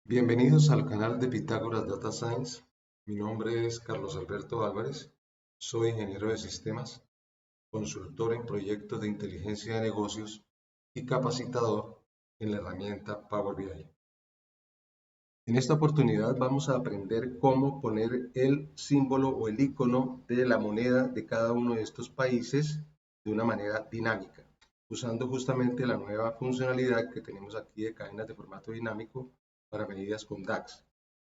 Bienvenidos al canal de Pitágoras Data Science. Mi nombre es Carlos Alberto Álvarez, soy ingeniero de sistemas, consultor en proyectos de inteligencia de negocios y capacitador en la herramienta Power BI. En esta oportunidad vamos a aprender cómo poner el símbolo o el icono de la moneda de cada uno de estos países de una manera dinámica, usando justamente la nueva funcionalidad que tenemos aquí de cadenas de formato dinámico para medidas con DAX.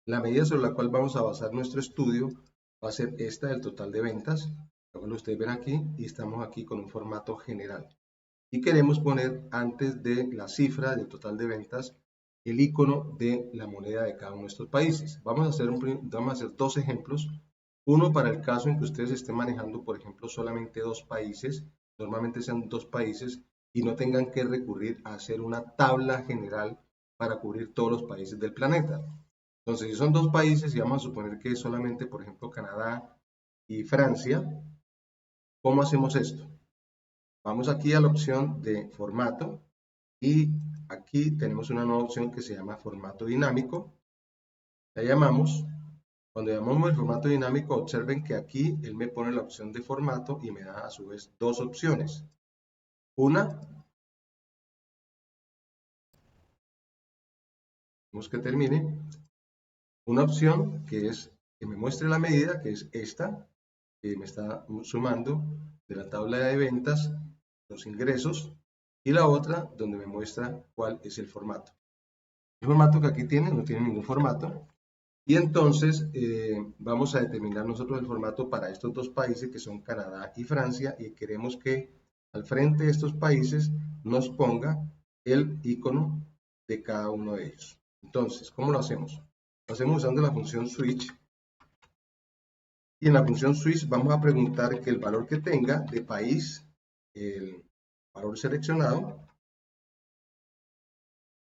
La medida sobre la cual vamos a basar nuestro estudio va a ser esta del total de ventas, lo cual ustedes ven aquí, y estamos aquí con un formato general. Y queremos poner antes de la cifra del total de ventas el icono de la moneda de cada uno de estos países. Vamos a hacer dos ejemplos. Uno para el caso en que ustedes estén manejando, por ejemplo, solamente dos países, normalmente sean dos países, y no tengan que recurrir a hacer una tabla general para cubrir todos los países del planeta. Entonces, si son dos países y vamos a suponer que es solamente, por ejemplo, Canadá y Francia, ¿cómo hacemos esto? Vamos aquí a la opción de formato y aquí tenemos una nueva opción que se llama formato dinámico. La llamamos. Cuando llamamos el formato dinámico, observen que aquí él me pone la opción de formato y me da a su vez dos opciones. Una, vamos que termine. Una opción que es que me muestre la medida, que es esta, que me está sumando de la tabla de ventas los ingresos, y la otra donde me muestra cuál es el formato. El formato que aquí tiene no tiene ningún formato, y entonces vamos a determinar nosotros el formato para estos dos países que son Canadá y Francia, y queremos que al frente de estos países nos ponga el icono de cada uno de ellos. Entonces, ¿cómo lo hacemos? Lo hacemos usando la función switch, y en la función switch vamos a preguntar que el valor que tenga de país, el valor seleccionado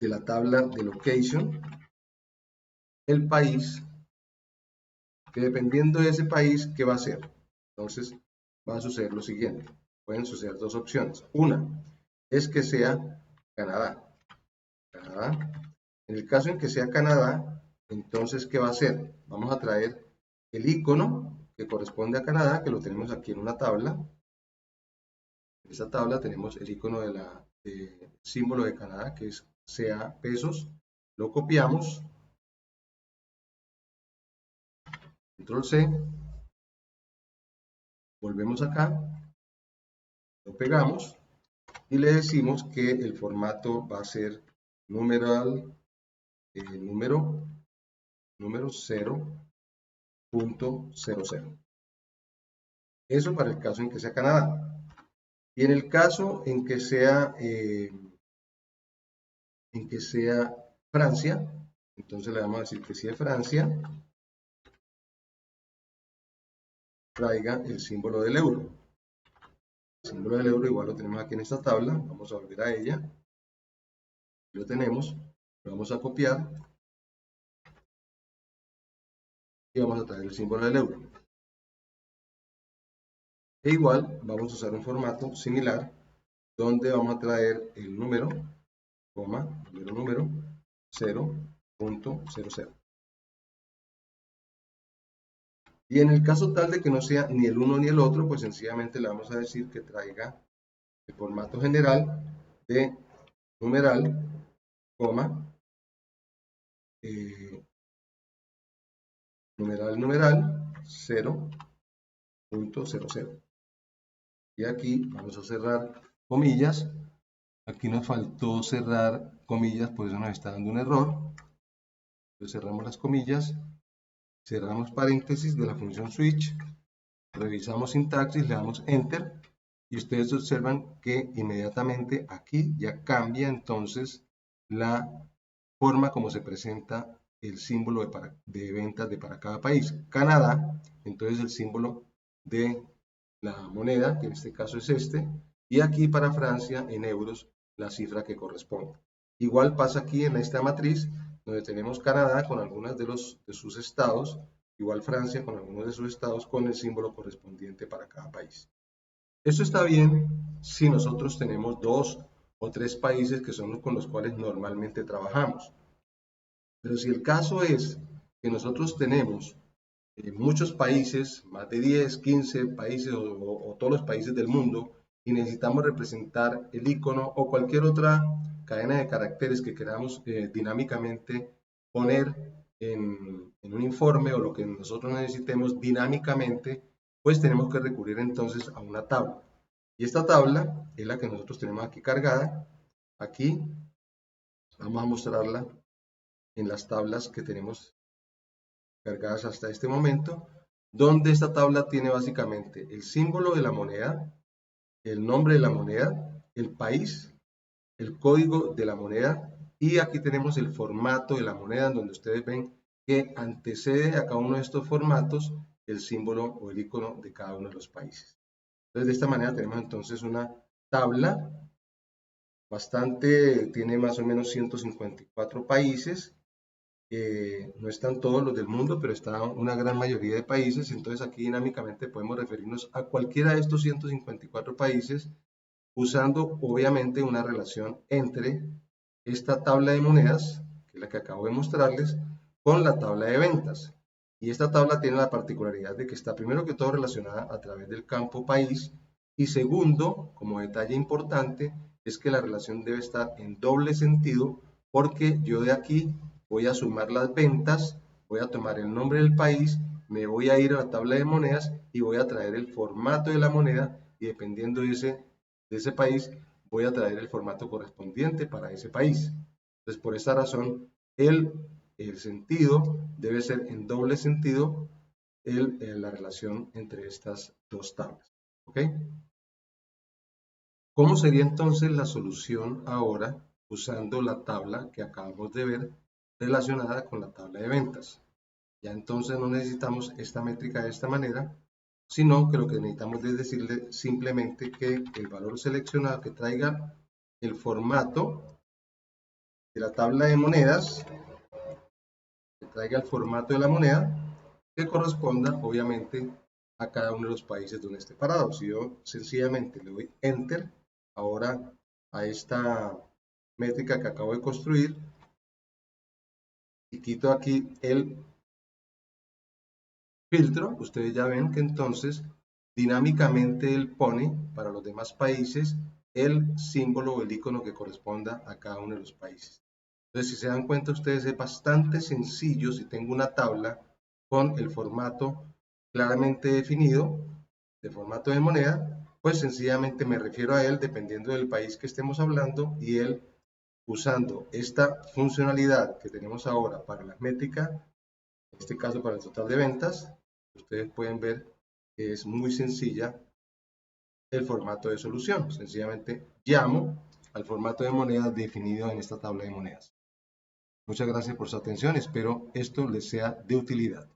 de la tabla de location, el país, que dependiendo de ese país, ¿qué va a hacer? Entonces va a suceder lo siguiente. Pueden suceder dos opciones. Una es que sea Canadá. Canadá. En el caso en que sea Canadá, entonces, ¿qué va a hacer? Vamos a traer el icono que corresponde a Canadá, que lo tenemos aquí en una tabla. En esta tabla tenemos el icono de símbolo de Canadá, que es CA pesos. Lo copiamos, control C, volvemos acá, lo pegamos y le decimos que el formato va a ser número 0.00. Eso para el caso en que sea Canadá. Y en el caso en que sea Francia, entonces le vamos a decir que si es Francia, traiga el símbolo del euro. El símbolo del euro igual lo tenemos aquí en esta tabla. Vamos a volver a ella. Lo tenemos. Lo vamos a copiar. Y vamos a traer el símbolo del euro. E igual vamos a usar un formato similar donde vamos a traer el número, número 0.00. Y en el caso tal de que no sea ni el uno ni el otro, pues sencillamente le vamos a decir que traiga el formato general de numeral, numeral 0.00. Y aquí vamos a cerrar comillas. Aquí nos faltó cerrar comillas, por eso nos está dando un error. Entonces cerramos las comillas, cerramos paréntesis de la función switch, revisamos sintaxis, le damos enter, y ustedes observan que inmediatamente aquí ya cambia entonces la forma como se presenta el símbolo de ventas de para cada país. Canadá, entonces el símbolo de la moneda, que en este caso es este, y aquí para Francia en euros la cifra que corresponde. Igual pasa aquí en esta matriz, donde tenemos Canadá con algunos de sus estados, igual Francia con algunos de sus estados con el símbolo correspondiente para cada país. Esto está bien si nosotros tenemos dos o tres países que son con los cuales normalmente trabajamos. Pero si el caso es que nosotros tenemos muchos países, más de 10, 15 países o todos los países del mundo, y necesitamos representar el icono o cualquier otra cadena de caracteres que queramos dinámicamente poner en un informe o lo que nosotros necesitemos dinámicamente, pues tenemos que recurrir entonces a una tabla. Y esta tabla es la que nosotros tenemos aquí cargada. Aquí vamos a mostrarla en las tablas que tenemos cargadas hasta este momento, donde esta tabla tiene básicamente el símbolo de la moneda, el nombre de la moneda, el país, el código de la moneda, y aquí tenemos el formato de la moneda, donde ustedes ven que antecede a cada uno de estos formatos el símbolo o el icono de cada uno de los países. Entonces, de esta manera tenemos entonces una tabla bastante, tiene más o menos 154 países. No están todos los del mundo, pero está una gran mayoría de países. Entonces aquí dinámicamente podemos referirnos a cualquiera de estos 154 países usando obviamente una relación entre esta tabla de monedas, que es la que acabo de mostrarles, con la tabla de ventas. Y esta tabla tiene la particularidad de que está primero que todo relacionada a través del campo país, y segundo, como detalle importante, es que la relación debe estar en doble sentido, porque yo de aquí voy a sumar las ventas, voy a tomar el nombre del país, me voy a ir a la tabla de monedas y voy a traer el formato de la moneda, y dependiendo de ese país, voy a traer el formato correspondiente para ese país. Entonces, por esta razón, el sentido debe ser en doble sentido la relación entre estas dos tablas. ¿Ok? ¿Cómo sería entonces la solución ahora usando la tabla que acabamos de ver relacionada con la tabla de ventas? Ya entonces no necesitamos esta métrica de esta manera, sino que lo que necesitamos es decirle simplemente que el valor seleccionado que traiga el formato de la tabla de monedas, que traiga el formato de la moneda, que corresponda obviamente a cada uno de los países donde esté parado. Si yo sencillamente le doy Enter, ahora a esta métrica que acabo de construir, y quito aquí el filtro, ustedes ya ven que entonces dinámicamente él pone para los demás países el símbolo o el icono que corresponda a cada uno de los países. Entonces, si se dan cuenta ustedes, es bastante sencillo si tengo una tabla con el formato claramente definido, de formato de moneda, pues sencillamente me refiero a él dependiendo del país que estemos hablando, y él usando esta funcionalidad que tenemos ahora para la métrica, en este caso para el total de ventas, ustedes pueden ver que es muy sencilla el formato de solución. Sencillamente llamo al formato de moneda definido en esta tabla de monedas. Muchas gracias por su atención, espero esto les sea de utilidad.